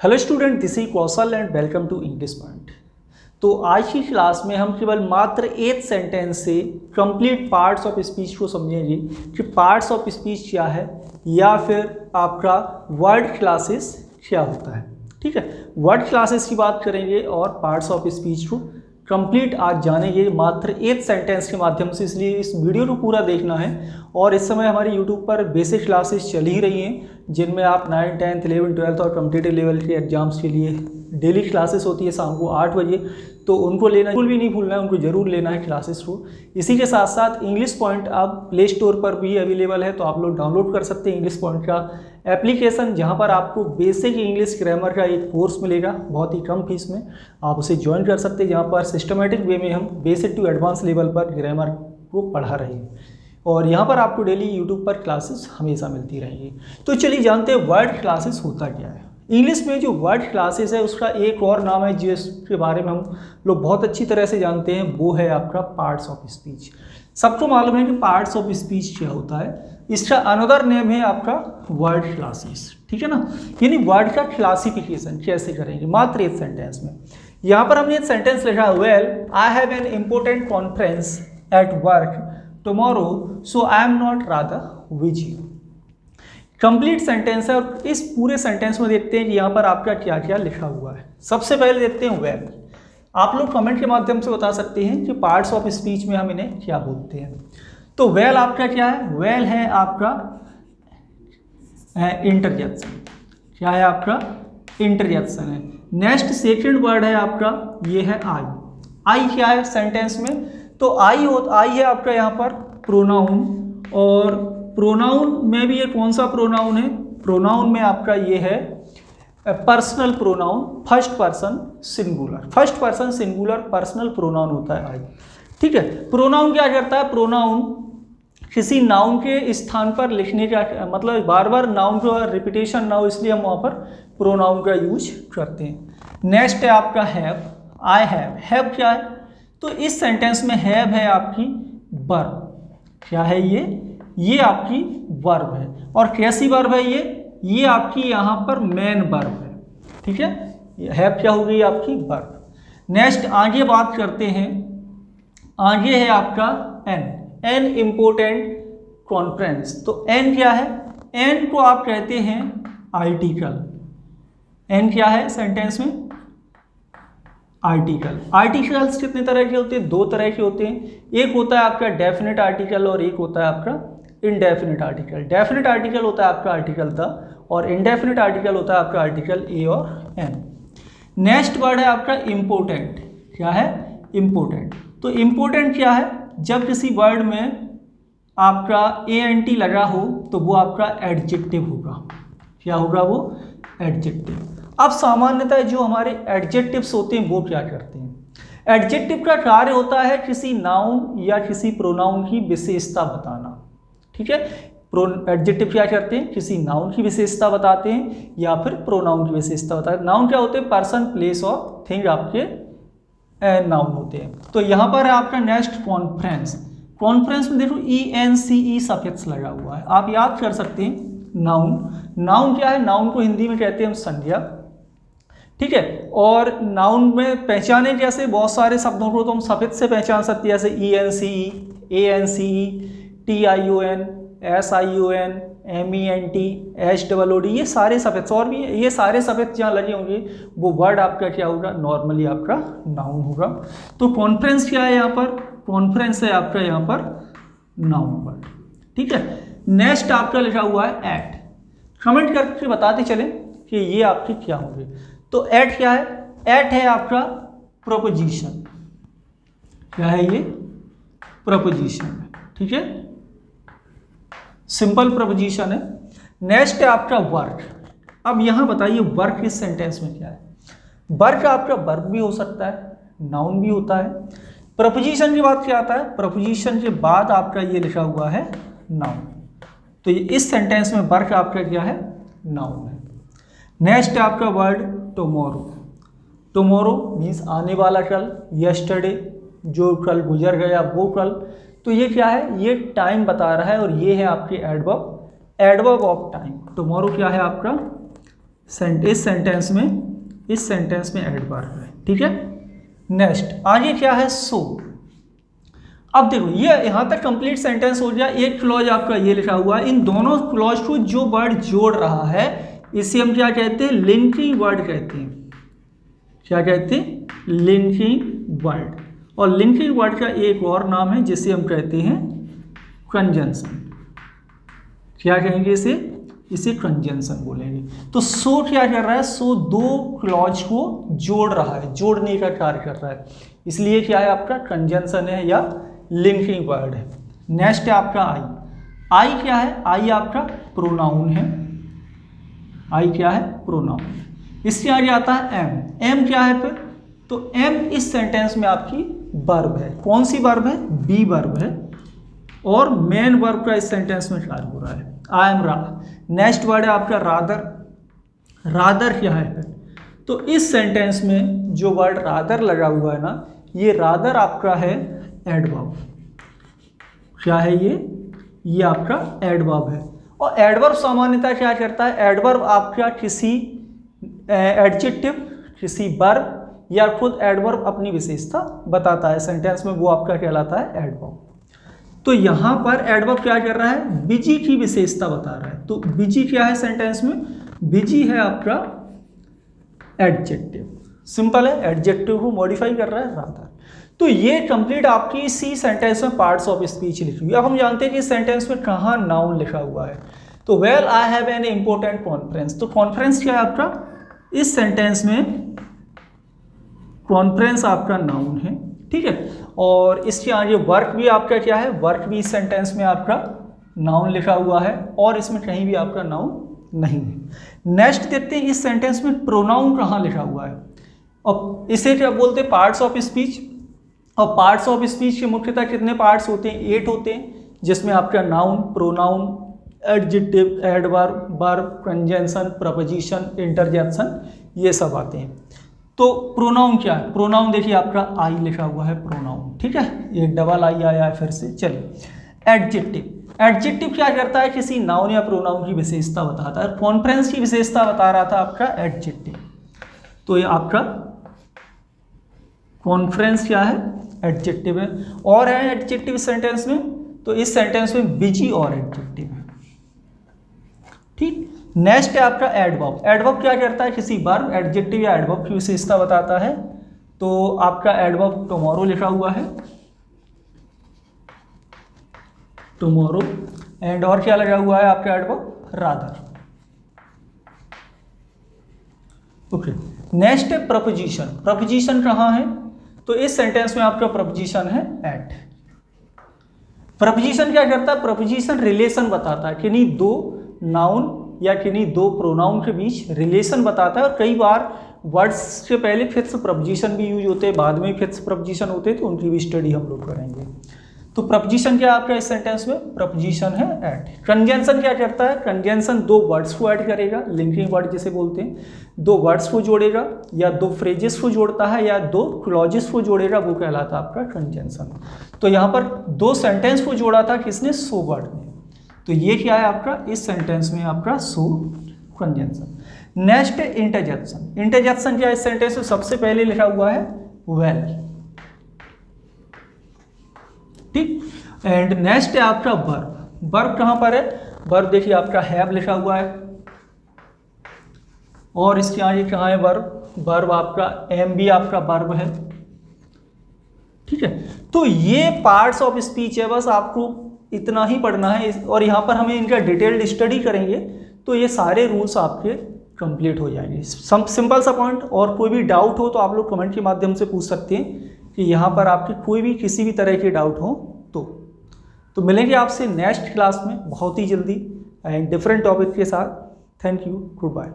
Hello student, this is Kaushal and welcome to English Point. तो आज की क्लास में हम केवल मात्र 8 सेंटेंस से कंप्लीट पार्ट्स ऑफ स्पीच को समझेंगे कि पार्ट्स ऑफ स्पीच क्या है या फिर आपका वर्ड क्लासेस क्या होता है। ठीक है, वर्ड क्लासेस की बात करेंगे और पार्ट्स ऑफ स्पीच को कंप्लीट आज जानेंगे मात्र 8 सेंटेंस के माध्यम से, इसलिए इस वीडियो को पूरा देखना है। और इस समय हमारी यूट्यूब पर बेसिक क्लासेस चल ही रही हैं जिनमें आप 9, 10, 11, 12 और कम्पिटिटिव लेवल के एग्जाम्स के लिए डेली क्लासेस होती है शाम को 8 बजे, तो उनको लेना बिल्कुल भी नहीं भूलना है, उनको ज़रूर लेना है क्लासेस को। इसी के साथ साथ इंग्लिश पॉइंट आप प्ले स्टोर पर भी अवेलेबल है, तो आप लोग डाउनलोड कर सकते हैं इंग्लिश पॉइंट का एप्लीकेशन, जहां पर आपको बेसिक इंग्लिश ग्रामर का एक कोर्स मिलेगा बहुत ही कम फीस में। आप उसे ज्वाइन कर सकते हैं, जहां पर सिस्टमेटिक वे में हम बेसिक टू एडवांस लेवल पर ग्रामर को पढ़ा रहे हैं और यहाँ पर आपको डेली यूट्यूब पर क्लासेस हमेशा मिलती रहेंगी। तो चलिए जानते हैं वर्ड क्लासेस होता क्या है। इंग्लिश में जो वर्ड क्लासेस है उसका एक और नाम है जिसके बारे में हम लोग बहुत अच्छी तरह से जानते हैं, वो है आपका पार्ट्स ऑफ स्पीच। सबको मालूम है कि पार्ट्स ऑफ स्पीच क्या होता है। इसका अनदर नेम है आपका वर्ड क्लासेस। ठीक है ना, यानी वर्ड का क्लासिफिकेशन कैसे करेंगे मात्र एक सेंटेंस में। यहाँ पर हमने एक सेंटेंस लिखा, well I have an important conference at work tomorrow so I am not rather busy. Complete sentence है और इस पूरे सेंटेंस में देखते हैं कि यहाँ पर आपका क्या क्या लिखा हुआ है। सबसे पहले देखते हैं वेल। आप लोग कमेंट के माध्यम से बता सकते हैं कि पार्ट्स ऑफ स्पीच में हम इन्हें क्या बोलते हैं। तो वेल आपका क्या है, वेल है आपका इंटरजेक्शन। क्या है आपका इंटरजेक्शन है। नेक्स्ट सेकंड वर्ड है आपका, ये है आई। आई क्या है सेंटेंस में, तो आई है आपका यहाँ पर प्रोनाउन, और प्रोनाउन में भी ये कौन सा प्रोनाउन है, प्रोनाउन में आपका ये है personal pronoun, first person singular. First person singular personal pronoun होता है आई। ठीक है, प्रोनाउन क्या करता है, प्रोनाउन किसी नाउन के स्थान पर लिखने का मतलब बार बार नाउन का रिपीटेशन ना हो, इसलिए हम वहाँ पर प्रोनाउन का यूज करते हैं। नेक्स्ट है आपका हैव। I have. हैव क्या है, तो इस सेंटेंस में हैव है आपकी वर्ब। क्या है ये आपकी वर्ब है। और कैसी वर्ब है ये आपकी यहाँ पर मेन वर्ब है। ठीक है, हैव क्या हो गई आपकी वर्ब। नेक्स्ट आगे बात करते हैं, आगे है आपका एन इम्पोर्टेंट कॉन्फ्रेंस। तो एन क्या है, एन को आप कहते हैं आर्टिकल। एन क्या है सेंटेंस में, आर्टिकल। आर्टिकल्स कितने तरह के होते हैं, दो तरह के होते हैं। एक होता है आपका डेफिनेट आर्टिकल और एक होता है आपका इनडेफिनेट आर्टिकल। डेफिनेट आर्टिकल होता है आपका आर्टिकल द, और इनडेफिनेट आर्टिकल होता है आपका आर्टिकल ए और एन। नेक्स्ट वर्ड है आपका इम्पोर्टेंट। क्या है, इम्पोर्टेंट। तो इम्पोर्टेंट क्या है, जब किसी वर्ड में आपका ANT लगा हो तो वो आपका एडजेक्टिव होगा। क्या होगा वो, एडजेक्टिव। अब सामान्यतः जो हमारे एडजेक्टिव्स होते हैं वो क्या करते हैं, एडजेक्टिव का कार्य होता है किसी नाउन या किसी प्रोनाउन की विशेषता बताना। ठीक है, एडजेक्टिव क्या करते हैं, किसी नाउन की विशेषता बताते हैं या फिर प्रोनाउन की विशेषता बताते हैं। नाउन क्या होते हैं, पर्सन, प्लेस और थिंग आपके नाउन होते हैं। तो यहाँ पर है आपका नेक्स्ट कॉन्फ्रेंस। कॉन्फ्रेंस में देखो ENCE सफिक्स लगा हुआ है, आप याद कर सकते हैं। नाउन, नाउन क्या है, नाउन को हिंदी में कहते हैं हम संज्ञा। ठीक है, और नाउन में पहचाने जैसे बहुत सारे शब्दों को तो हम सफिक्स से पहचान सकते हैं, जैसे ENCE, ANCE, TION, SION, MENT, SOOD, ये सारे सफिक्स। और भी ये सारे सफिक्स जहाँ लगे होंगे वो वर्ड आपका क्या होगा, नॉर्मली आपका नाउन होगा। तो कॉन्फ्रेंस क्या है यहाँ पर, कॉन्फ्रेंस है आपका यहाँ पर नाउन वर्ड। ठीक है, नेक्स्ट आपका लिखा हुआ है एट। कमेंट करके बताते चले कि ये आपके क्या होंगे। तो एट क्या है, एट है आपका प्रोपोजिशन। क्या है ये, प्रोपोजिशन। ठीक है, सिंपल प्रोपोजिशन है। नेक्स्ट है आपका वर्क। अब यहां बताइए वर्क इस सेंटेंस में क्या है। वर्क आपका वर्ब भी हो सकता है, नाउन भी होता है। प्रोपोजिशन के बाद क्या आता है, प्रोपोजिशन के बाद आपका ये लिखा हुआ है नाउन। तो इस सेंटेंस में वर्क आपका क्या है, नाउन है। नेक्स्ट है आपका वर्ड टुमारो। टुमारो मीन्स आने वाला कल, यस्टरडे जो कल गुजर गया वो कल। तो ये क्या है, ये टाइम बता रहा है और ये है आपकी एडवर्ब ऑफ टाइम। टुमारो क्या है आपका इस सेंटेंस में एडवर्ब है, ठीक है। नेक्स्ट आगे क्या है, सो। अब देखो ये यहाँ तक कंप्लीट सेंटेंस हो गया। एक क्लॉज आपका ये लिखा हुआ है, इन दोनों क्लॉज को जो वर्ड जोड़ रहा है इसे हम क्या कहते हैं, लिंकिंग वर्ड कहते हैं। क्या कहते हैं, लिंकिंग वर्ड। और लिंकिंग वर्ड का एक और नाम है जिसे हम कहते हैं कंजंक्शन। क्या कहेंगे इसे कंजंक्शन बोलेंगे। तो सो क्या कर रहा है, सो दो क्लॉज को जोड़ रहा है, जोड़ने का कार्य कर रहा है, इसलिए क्या है आपका कंजंक्शन है या लिंकिंग वर्ड है। नेक्स्ट है आपका आई क्या है, आई आपका प्रोनाउन है। आई क्या है, प्रोनाउन। इसके आगे आता है एम क्या है फिर, तो एम इस सेंटेंस में आपकी वर्ब है। कौन सी वर्ब है, बी वर्ब है, और मेन वर्ब का इस सेंटेंस में कार्य हो रहा है, आई एम रा। नेक्स्ट वर्ड है आपका रादर क्या है फिर, तो इस सेंटेंस में जो वर्ड रादर लगा हुआ है ना, ये रादर आपका है एडवर्ब। क्या है ये आपका एडवर्ब है। और एडवर्ब सामान्यतः क्या करता है, एडवर्ब आपका किसी एडजेक्टिव, किसी वर्ब या खुद एडवर्ब अपनी विशेषता बताता है सेंटेंस में, वो आपका कहलाता है एडवर्ब। तो यहाँ पर एडवर्ब क्या कर रहा है, बिजी की विशेषता बता रहा है। तो बिजी क्या है सेंटेंस में, बिजी है आपका एडजेक्टिव। सिंपल है, एडजेक्टिव को मॉडिफाई कर रहा है रादर। तो ये कंप्लीट आपकी इसी सेंटेंस में पार्ट्स ऑफ स्पीच लिखी हुई है। अब हम जानते हैं कि इस सेंटेंस में कहाँ नाउन लिखा हुआ है। तो well I have an important conference. तो कॉन्फ्रेंस क्या है आपका, इस सेंटेंस में कॉन्फ्रेंस आपका नाउन है, ठीक है। और इसके आगे वर्क भी आपका क्या है, वर्क भी इस सेंटेंस में आपका नाउन लिखा हुआ है, और इसमें कहीं भी आपका नाउन नहीं है। नेक्स्ट देखते हैं इस सेंटेंस में प्रोनाउन कहाँ लिखा हुआ है, और इसे क्या बोलते हैं, पार्ट्स ऑफ स्पीच। और पार्ट्स ऑफ स्पीच के मुख्यतः कितने पार्ट्स होते हैं, 8 होते हैं, जिसमें आपका noun, pronoun, adjective, adverb, verb, conjunction, preposition, interjection, ये सब आते हैं। तो प्रोनाउन क्या है, प्रोनाउन देखिए आपका आई लिखा हुआ है प्रोनाउन, ठीक है, ये डबल आई आया है फिर से। चलिए एडजेक्टिव क्या करता है, किसी नाउन या प्रोनाउन की विशेषता बताता है। कॉन्फ्रेंस की विशेषता बता रहा था आपका एडजेक्टिव, तो ये आपका कॉन्फ्रेंस क्या है, एडजेक्टिव है। और है एडजेक्टिव सेंटेंस में, तो इस सेंटेंस में बिजी और एडजेक्टिव है, ठीक। नेक्स्ट है आपका एडवर्ब। एडवर्ब क्या करता है, किसी वर्ब, एडजेक्टिव या एडवर्ब की विशेषता बताता है। तो आपका एडवर्ब टुमारो लिखा हुआ है, टुमारो। एंड और क्या लगा हुआ है आपका एडवर्ब, रादर। ओके, नेक्स्ट है प्रपोजिशन। प्रपोजिशन कहाँ है, तो इस सेंटेंस में आपका प्रपोजिशन है एट। प्रपोजिशन क्या करता है, प्रपोजिशन रिलेशन बताता है, किन्हीं दो नाउन या किन्हीं दो प्रोनाउन के बीच रिलेशन बताता है। और कई बार वर्ड्स से पहले फिक्स प्रपोजिशन भी यूज होते हैं, बाद में फिक्स प्रपोजिशन होते हैं, तो उनकी भी स्टडी हम लोग करेंगे। तो प्रपोजिशन क्या आपका इस सेंटेंस में, प्रपोजिशन है एट। कंजंक्शन क्या करता है, कंजंक्शन दो वर्ड्स को ऐड करेगा, लिंकिंग वर्ड जिसे बोलते हैं, दो वर्ड्स को जोड़ेगा, या दो फ्रेजेस को जोड़ता है, या दो क्लॉजेस को जोड़ेगा, वो कहलाता है आपका कंजंक्शन। तो यहाँ पर दो सेंटेंस को जोड़ा था किसने, सो वर्ड ने, तो ये क्या है आपका इस सेंटेंस में आपका सो कंजंक्शन। नेक्स्ट है इंटरजेक्शन। इंटरजेक्शन क्या है इस सेंटेंस में, सबसे पहले लिखा हुआ है वेल, ठीक। एंड नेक्स्ट है आपका वर्ब। वर्ब कहां पर है, वर्ब देखिए आपका हैव लिखा हुआ है, और इसके आगे कहाँ है वर्ब, वर्ब आपका एम भी आपका वर्ब है, ठीक है। तो ये पार्ट्स ऑफ स्पीच है, बस आपको इतना ही पढ़ना है। और यहाँ पर हमें इनका डिटेल्ड स्टडी करेंगे तो ये सारे रूल्स आपके कंप्लीट हो जाएंगे। सिंपल सा पॉइंट। और कोई भी डाउट हो तो आप लोग कमेंट के माध्यम से पूछ सकते हैं कि यहाँ पर आपकी कोई भी किसी भी तरह के डाउट हो तो मिलेंगे आपसे नेक्स्ट क्लास में बहुत ही जल्दी एंड डिफरेंट टॉपिक के साथ। Thank you, good bye.